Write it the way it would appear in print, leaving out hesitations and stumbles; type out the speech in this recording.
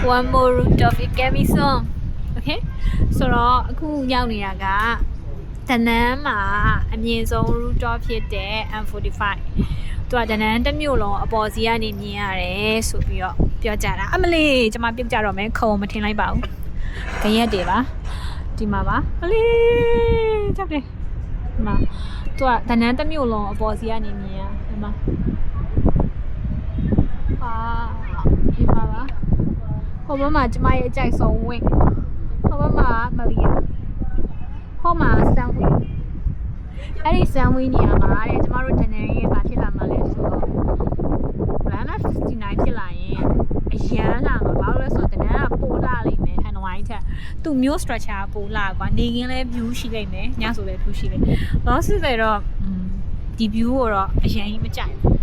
one more route of it coming soon okay ဆိုတော့အခုရောက်နေတာကတနန်းမှာအမြင့်ဆုံး route of ဖြစ်တဲ့ M45 သူကတနန်းတစ်မြို့လုံးအပေါ်စီကနေမြင်ရတယ်ဆိုပြီးတော့ပြောကြတာအမလေးကျွန်မပြုတ်ကြတော့မယ်ခုံမထင်လိုက်ပါဘူးခရက်တွေပါဒီမှာပါအလေးကြောက်တယ်ဒီမှာသူကတနန်းတစ်မြို့လုံးအပေါ်စီကနေမြင်ရဒီမှာဒီမှာပါဟိုဘက်မှာကျမရဲ့အကြိုက်ဆုံးဝင်ဟိုဘက်မှာမလီယာဟိုမှာစံဝင်းအဲ့ဒီစံဝင်းနေရာမှာတဲ့ကျမတို့တနန်းရဲ့ဘာဖြစ်လာမှလဲဆိုတော့Lana 69ဖြစ်လာရင်အရန်လာမှာဘာလို့လဲဆိုတော့တနန်းကပိုလာလိမ့်မယ်ဟန်နဝိုင်းထက်သူ့မျိုး structure ပိုလာကွာနေကင်းလဲ view ရှိလိမ့်မယ်ညဆိုလဲ view ရှိလိမ့်လောဆယ်တော့ဒီ view ကိုတော့အရန်ကြီးမကြိုက်ဘူး